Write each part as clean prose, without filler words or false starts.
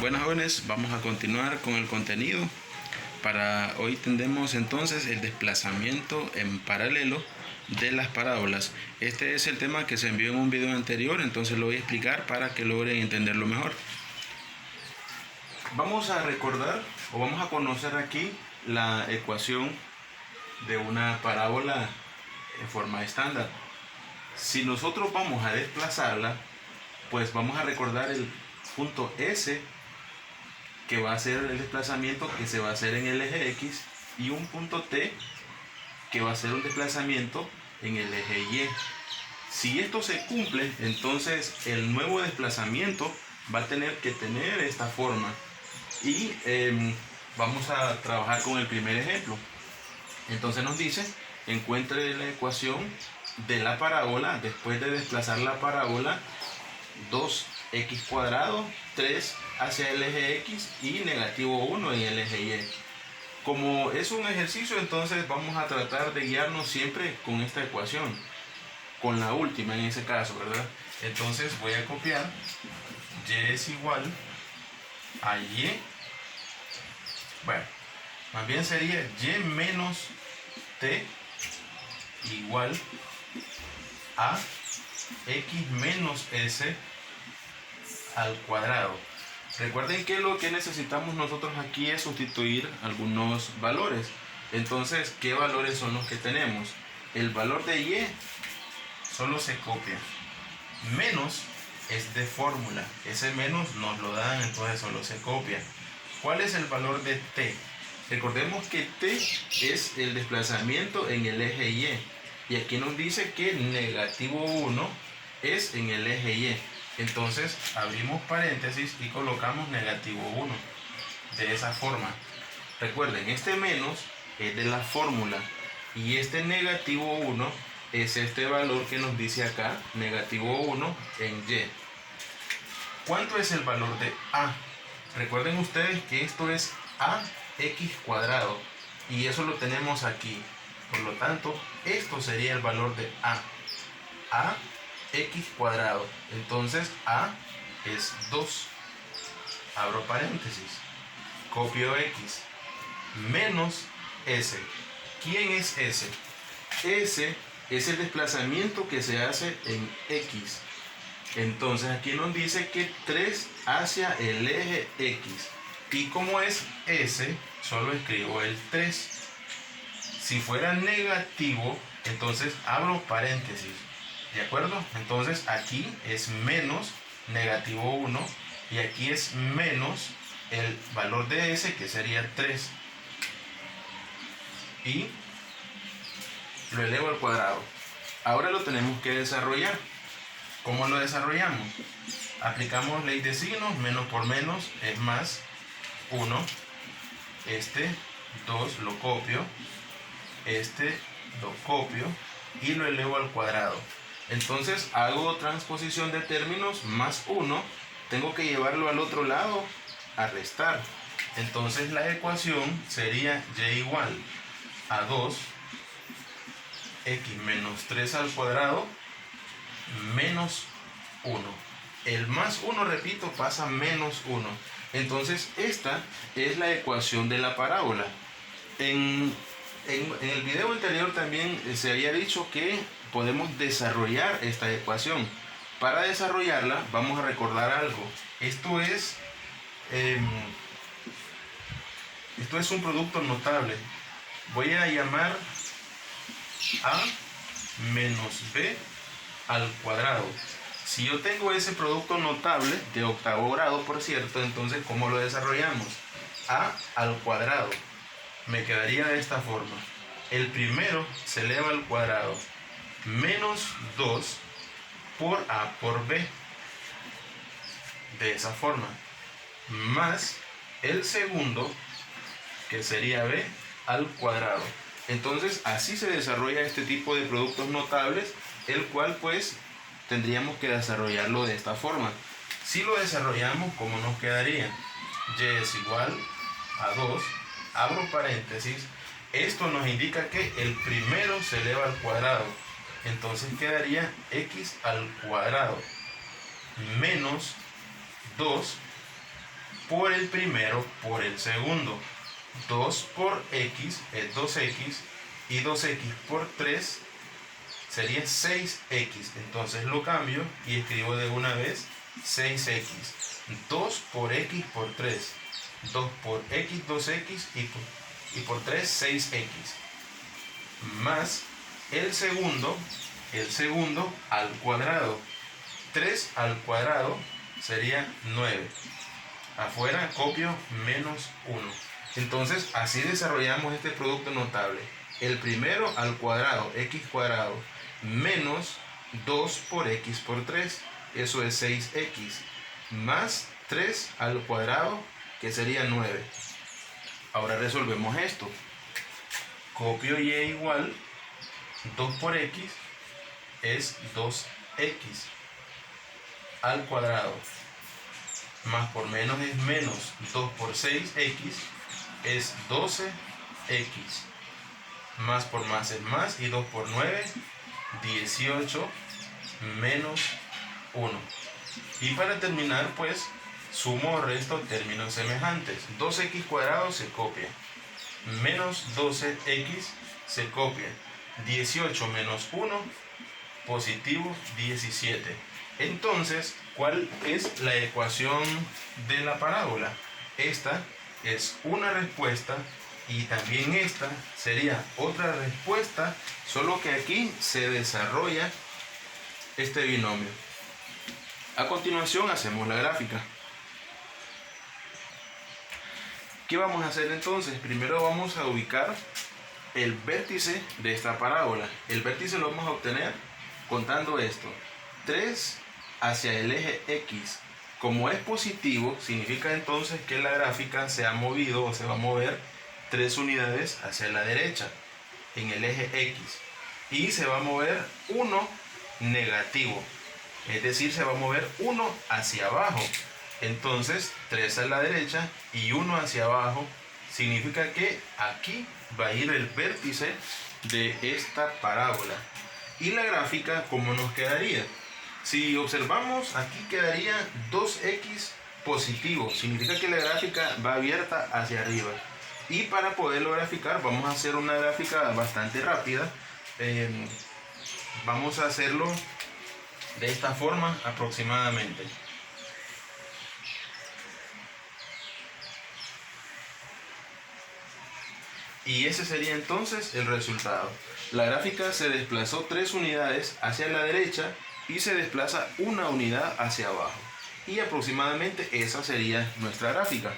Buenas jóvenes, vamos a continuar con el contenido. Para hoy tendremos entonces el desplazamiento en paralelo de las parábolas. Este es el tema que se envió en un video anterior, entonces lo voy a explicar para que logren entenderlo mejor. Vamos a recordar o vamos a conocer aquí la ecuación de una parábola en forma estándar. Si nosotros vamos a desplazarla, pues vamos a recordar el punto S, que va a ser el desplazamiento que se va a hacer en el eje X, y un punto T, que va a ser un desplazamiento en el eje Y. Si esto se cumple, entonces el nuevo desplazamiento va a tener que tener esta forma. Y vamos a trabajar con el primer ejemplo. Entonces nos dice, encuentre la ecuación de la parábola después de desplazar la parábola 2x cuadrado, 3 hacia el eje X y negativo 1 en el eje Y. Como es un ejercicio, entonces vamos a tratar de guiarnos siempre con esta ecuación, con la última en ese caso, ¿verdad? Entonces voy a copiar, y es igual a y, bueno, más bien sería y menos t igual a x menos s al cuadrado. Recuerden que lo que necesitamos nosotros aquí es sustituir algunos valores. Entonces, ¿qué valores son los que tenemos? El valor de y solo se copia. Menos es de fórmula. Ese menos nos lo dan, entonces solo se copia. ¿Cuál es el valor de t? Recordemos que t es el desplazamiento en el eje y. Y aquí nos dice que negativo 1 es en el eje y. Entonces abrimos paréntesis y colocamos negativo 1 de esa forma. Recuerden, este menos es de la fórmula y este negativo 1 es este valor que nos dice acá, negativo 1 en y. ¿Cuánto es el valor de a? Recuerden ustedes que esto es ax cuadrado y eso lo tenemos aquí. Por lo tanto, esto sería el valor de a x cuadrado. Entonces a es 2, abro paréntesis, copio x, menos s. ¿Quién es s? S es el desplazamiento que se hace en x. Entonces aquí nos dice que 3 hacia el eje x, y como es s, solo escribo el 3. Si fuera negativo, entonces abro paréntesis. ¿De acuerdo? Entonces aquí es menos negativo 1 y aquí es menos el valor de s, que sería 3. Y lo elevo al cuadrado. Ahora lo tenemos que desarrollar. ¿Cómo lo desarrollamos? Aplicamos ley de signos, menos por menos es más 1. Este 2 lo copio, este lo copio y lo elevo al cuadrado. Entonces hago transposición de términos, más 1, tengo que llevarlo al otro lado a restar. Entonces la ecuación sería y igual a 2 x menos 3 al cuadrado menos 1. El más 1, repito, pasa menos 1. Entonces esta es la ecuación de la parábola. En el video anterior también se había dicho que podemos desarrollar esta ecuación. Para desarrollarla vamos a recordar algo. Esto es un producto notable. Voy a llamar a menos b al cuadrado. Si yo tengo ese producto notable de octavo grado, por cierto, entonces ¿cómo lo desarrollamos? A al cuadrado. Me quedaría de esta forma. El primero se eleva al cuadrado, menos 2 por a por b, de esa forma, más el segundo, que sería b al cuadrado. Entonces así se desarrolla este tipo de productos notables, el cual pues tendríamos que desarrollarlo de esta forma. Si lo desarrollamos, ¿cómo nos quedaría? Y es igual a 2, abro paréntesis, esto nos indica que el primero se eleva al cuadrado, entonces quedaría x al cuadrado menos 2 por el primero por el segundo. 2 por x es 2x y 2x por 3 sería 6x. Entonces lo cambio y escribo de una vez 6x. 2 por x por 3. 2 por x, 2x y por 3, 6x. Más el segundo al cuadrado. 3 al cuadrado sería 9. Afuera copio menos 1. Entonces así desarrollamos este producto notable. El primero al cuadrado, x cuadrado, menos 2 por x por 3. Eso es 6x. Más 3 al cuadrado, que sería 9. Ahora resolvemos esto. Copio y igual 2 por x es 2x al cuadrado. Más por menos es menos. 2 por 6x es 12x. Más por más es más. Y 2 por 9, 18 menos 1. Y para terminar, pues, sumo o resto términos semejantes. 2x cuadrado se copia. Menos 12x se copia. 18 menos 1, positivo 17. Entonces, ¿cuál es la ecuación de la parábola? Esta es una respuesta y también esta sería otra respuesta, solo que aquí se desarrolla este binomio. A continuación hacemos la gráfica. ¿Qué vamos a hacer entonces? Primero vamos a ubicar el vértice de esta parábola. El vértice lo vamos a obtener contando esto. 3 hacia el eje X. Como es positivo, significa entonces que la gráfica se ha movido o se va a mover 3 unidades hacia la derecha en el eje X. Y se va a mover 1 negativo. Es decir, se va a mover 1 hacia abajo. Entonces, 3 a la derecha y 1 hacia abajo significa que aquí va a ir el vértice de esta parábola. Y la gráfica, ¿cómo nos quedaría? Si observamos, aquí quedaría 2x positivo. Significa que la gráfica va abierta hacia arriba. Y para poderlo graficar, vamos a hacer una gráfica bastante rápida. Vamos a hacerlo de esta forma aproximadamente. Y ese sería entonces el resultado. La gráfica se desplazó 3 unidades hacia la derecha y se desplaza 1 unidad hacia abajo. Y aproximadamente esa sería nuestra gráfica.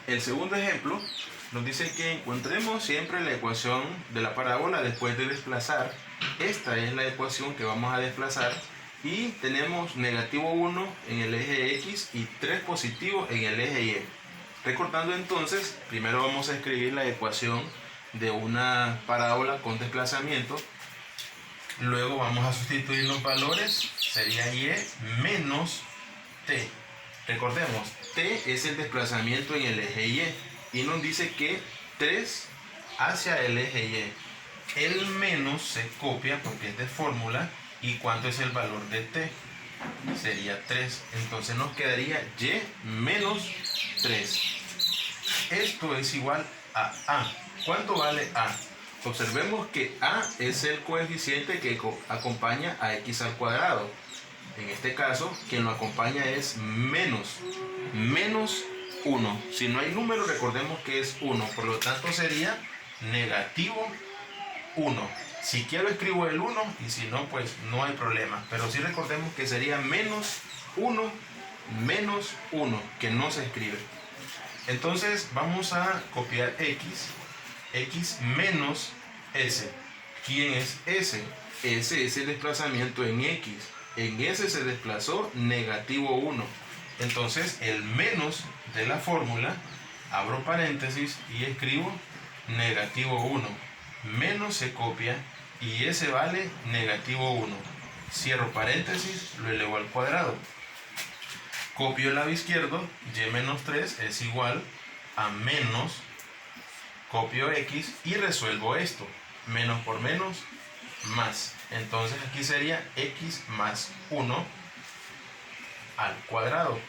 El segundo ejemplo nos dice que encontremos siempre la ecuación de la parábola después de desplazar. Esta es la ecuación que vamos a desplazar. Y tenemos negativo 1 en el eje X y 3 positivos en el eje Y. Recordando entonces, primero vamos a escribir la ecuación de una parábola con desplazamiento. Luego vamos a sustituir los valores. Sería Y menos T. Recordemos, T es el desplazamiento en el eje Y. Y nos dice que 3 hacia el eje Y. El menos se copia porque es de fórmula. ¿Y cuánto es el valor de T? Sería 3. Entonces nos quedaría Y menos 3. Esto es igual a A. ¿Cuánto vale A? Observemos que A es el coeficiente que acompaña a X al cuadrado. En este caso, quien lo acompaña es menos 1. Si no hay número, recordemos que es 1. Por lo tanto, sería negativo 1. Si quiero escribo el 1 y si no, pues no hay problema. Pero sí recordemos que sería menos 1, que no se escribe. Entonces vamos a copiar X menos S. ¿Quién es S? S es el desplazamiento en X. En S se desplazó negativo 1. Entonces el menos de la fórmula, abro paréntesis y escribo negativo 1. Menos se copia y S vale negativo 1. Cierro paréntesis, lo elevo al cuadrado. Copio el lado izquierdo, Y menos 3 es igual a menos, copio X y resuelvo esto. Menos por menos más. Entonces aquí sería x más 1 al cuadrado.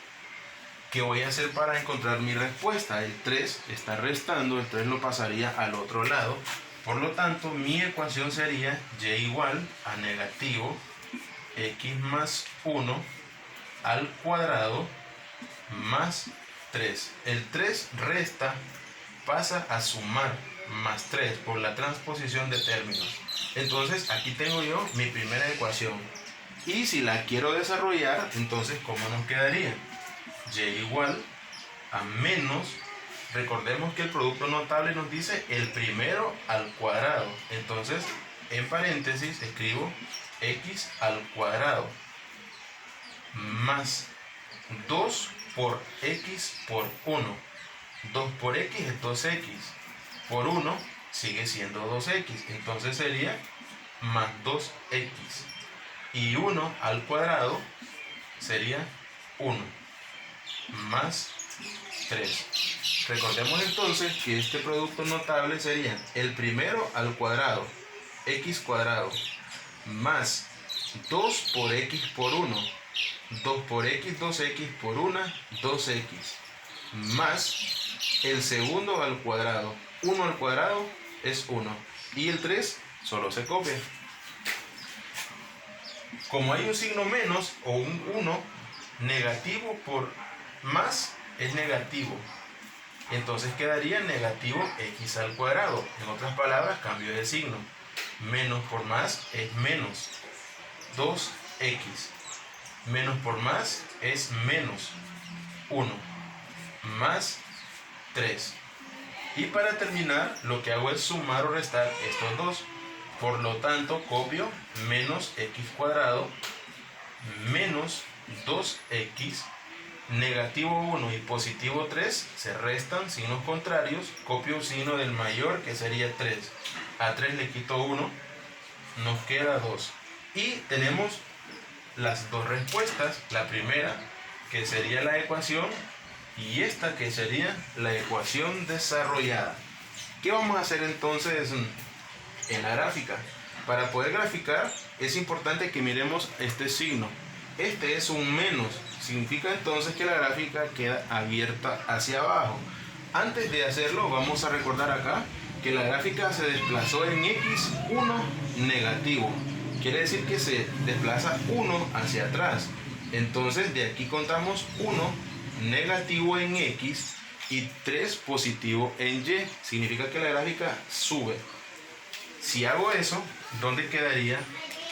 ¿Qué voy a hacer para encontrar mi respuesta? El 3 está restando, el 3 lo pasaría al otro lado. Por lo tanto, mi ecuación sería y igual a negativo x más 1 al cuadrado más 3. El 3 resta, pasa a sumar más 3 por la transposición de términos. Entonces aquí tengo yo mi primera ecuación. Y si la quiero desarrollar, entonces ¿cómo nos quedaría? Y igual a menos, recordemos que el producto notable nos dice el primero al cuadrado. Entonces en paréntesis escribo x al cuadrado más 2 por x por 1. 2 por x es 2x. Por 1 sigue siendo 2x. Entonces sería más 2x. Y 1 al cuadrado sería 1. Más 3. Recordemos entonces que este producto notable sería el primero al cuadrado, x cuadrado, más 2 por x por 1. 2 por x, 2x por 1, 2x. Más el segundo al cuadrado. 1 al cuadrado es 1. Y el 3 solo se copia. Como hay un signo menos o un 1, negativo por más es negativo. Entonces quedaría negativo x al cuadrado. En otras palabras, cambio de signo. Menos por más es menos 2x. Menos por más es menos 1 más 3. Y para terminar, lo que hago es sumar o restar estos dos. Por lo tanto, copio menos x cuadrado menos 2x, negativo 1 y positivo 3 se restan, signos contrarios, copio signo del mayor que sería 3. A 3 le quito 1, nos queda 2. Y tenemos las dos respuestas, la primera que sería la ecuación y esta que sería la ecuación desarrollada. ¿Qué vamos a hacer entonces en la gráfica? Para poder graficar es importante que miremos este signo. Este es un menos, significa entonces que la gráfica queda abierta hacia abajo. Antes de hacerlo vamos a recordar acá que la gráfica se desplazó en x1 negativo. Quiere decir que se desplaza 1 hacia atrás. Entonces de aquí contamos 1 negativo en x y 3 positivo en y. Significa que la gráfica sube. Si hago eso, ¿dónde quedaría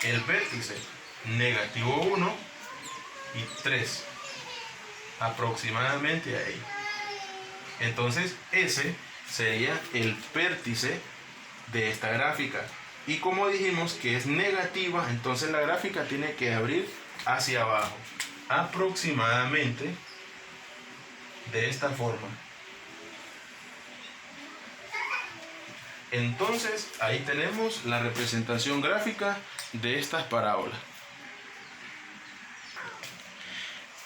el vértice? Negativo 1 y 3. Aproximadamente ahí. Entonces ese sería el vértice de esta gráfica. Y como dijimos que es negativa, entonces la gráfica tiene que abrir hacia abajo. Aproximadamente de esta forma. Entonces ahí tenemos la representación gráfica de estas parábolas.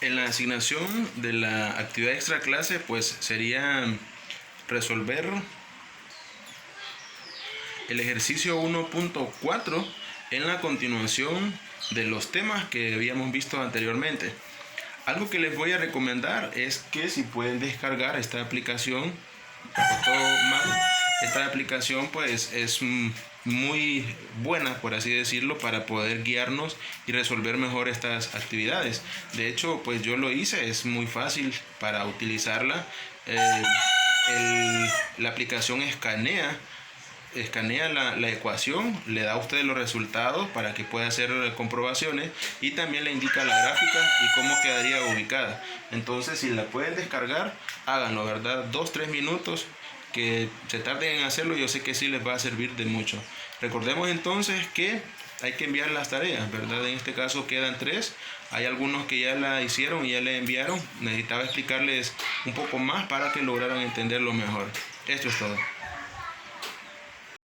En la asignación de la actividad extra clase pues sería resolver el ejercicio 1.4 en la continuación de los temas que habíamos visto anteriormente. Algo que les voy a recomendar es que si pueden descargar esta aplicación, esta aplicación pues es muy buena, por así decirlo, para poder guiarnos y resolver mejor estas actividades. De hecho, pues yo lo hice, es muy fácil para utilizarla. La aplicación escanea la ecuación, le da a usted los resultados para que pueda hacer comprobaciones y también le indica la gráfica y cómo quedaría ubicada. Entonces, si la pueden descargar, háganlo, ¿verdad? 2-3 minutos que se tarden en hacerlo, yo sé que sí les va a servir de mucho. Recordemos entonces que hay que enviar las tareas, ¿verdad? En este caso quedan 3. Hay algunos que ya la hicieron y ya la enviaron. Necesitaba explicarles un poco más para que lograran entenderlo mejor. Esto es todo.